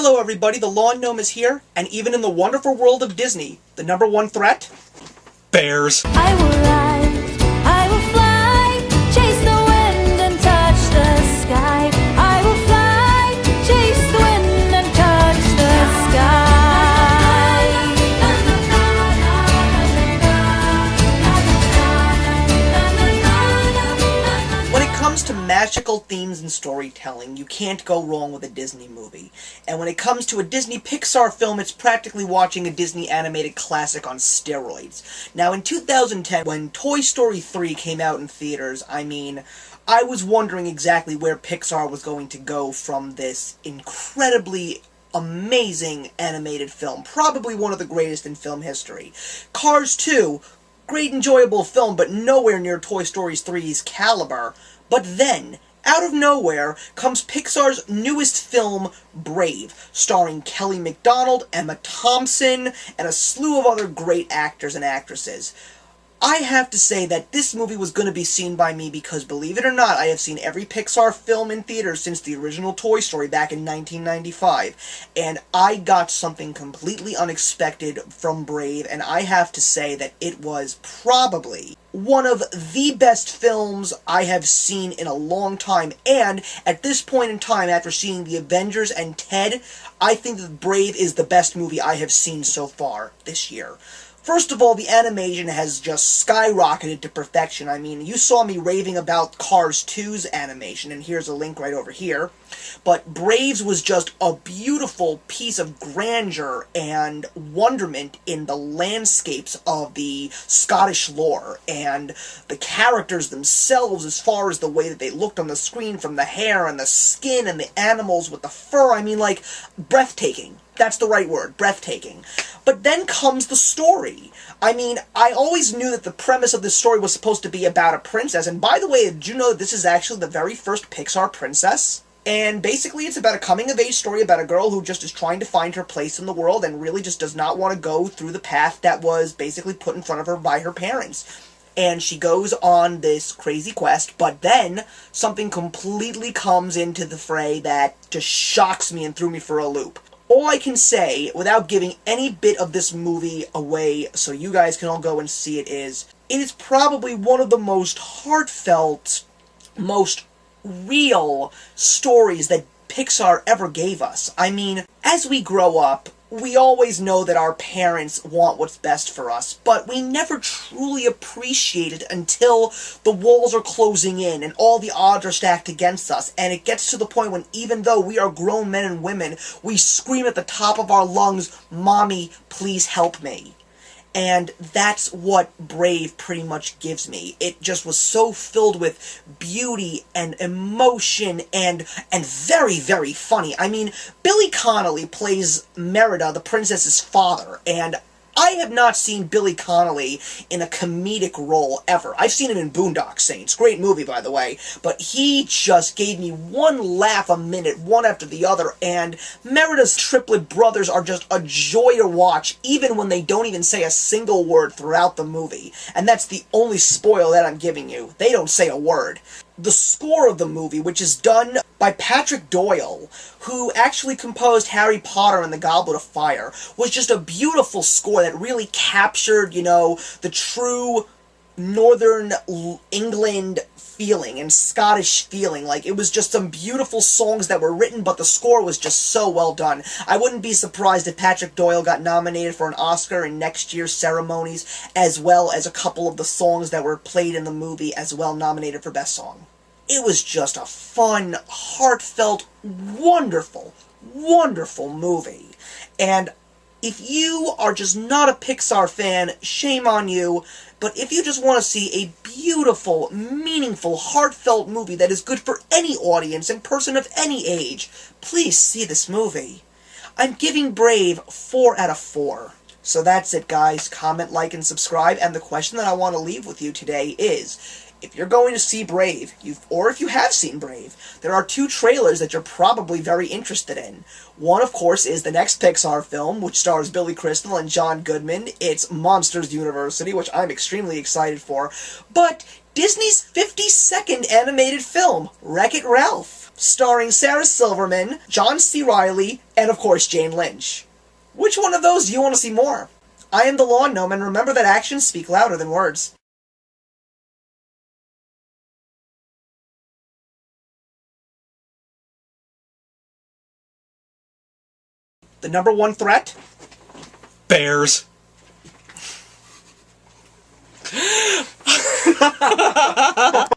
Hello everybody, the Lawn Gnome is here, and even in the wonderful world of Disney, the number one threat? Bears. I will rise, I will fly, chase the wind and touch the sky. I will fly, chase the wind and touch the sky. When it comes to magical themes and storytelling, you can't go wrong with a Disney movie. And when it comes to a Disney Pixar film, it's practically watching a Disney animated classic on steroids. Now, in 2010, when Toy Story 3 came out in theaters, I was wondering exactly where Pixar was going to go from this incredibly amazing animated film. Probably one of the greatest in film history. Cars 2, great enjoyable film, but nowhere near Toy Story 3's caliber. But then, out of nowhere, comes Pixar's newest film, Brave, starring Kelly MacDonald, Emma Thompson, and a slew of other great actors and actresses. I have to say that this movie was going to be seen by me because, believe it or not, I have seen every Pixar film in theaters since the original Toy Story back in 1995, and I got something completely unexpected from Brave, and I have to say that it was probably one of the best films I have seen in a long time, and at this point in time, after seeing The Avengers and Ted, I think that Brave is the best movie I have seen so far this year. First of all, the animation has just skyrocketed to perfection. You saw me raving about Cars 2's animation, and here's a link right over here. But Braves was just a beautiful piece of grandeur and wonderment in the landscapes of the Scottish lore, and the characters themselves as far as the way that they looked on the screen, from the hair and the skin and the animals with the fur. Breathtaking. That's the right word, breathtaking. But then comes the story. I always knew that the premise of this story was supposed to be about a princess, and by the way, did you know that this is actually the very first Pixar princess? And basically it's about a coming-of-age story about a girl who just is trying to find her place in the world and really just does not want to go through the path that was basically put in front of her by her parents. And she goes on this crazy quest, but then something completely comes into the fray that just shocks me and threw me for a loop. All I can say, without giving any bit of this movie away so you guys can all go and see it is probably one of the most heartfelt, most real stories that Pixar ever gave us. As we grow up, we always know that our parents want what's best for us, but we never truly appreciate it until the walls are closing in and all the odds are stacked against us, and it gets to the point when, even though we are grown men and women, we scream at the top of our lungs, "Mommy, please help me." And that's what Brave pretty much gives me. It just was so filled with beauty and emotion and very, very funny. Billy Connolly plays Merida, the princess's father, and I have not seen Billy Connolly in a comedic role ever. I've seen him in Boondock Saints, great movie by the way, but he just gave me one laugh a minute, one after the other, and Merida's triplet brothers are just a joy to watch, even when they don't even say a single word throughout the movie. And that's the only spoil that I'm giving you. They don't say a word. The score of the movie, which is done by Patrick Doyle, who actually composed Harry Potter and the Goblet of Fire, was just a beautiful score that really captured, the true Northern England feeling and Scottish feeling. It was just some beautiful songs that were written, but the score was just so well done. I wouldn't be surprised if Patrick Doyle got nominated for an Oscar in next year's ceremonies, as well as a couple of the songs that were played in the movie as well nominated for Best Song. It was just a fun, heartfelt, wonderful, wonderful movie. And if you are just not a Pixar fan, shame on you. But if you just want to see a beautiful, meaningful, heartfelt movie that is good for any audience and person of any age, please see this movie. I'm giving Brave 4 out of 4. So that's it, guys. Comment, like, and subscribe. And the question that I want to leave with you today is if you're going to see Brave, or if you have seen Brave, there are 2 trailers that you're probably very interested in. One, of course, is the next Pixar film, which stars Billy Crystal and John Goodman. It's Monsters University, which I'm extremely excited for. But Disney's 52nd animated film, Wreck-It Ralph, starring Sarah Silverman, John C. Reilly, and of course Jane Lynch. Which one of those do you want to see more? I am the Lawn Gnome, and remember that actions speak louder than words. The number 1 threat? Bears.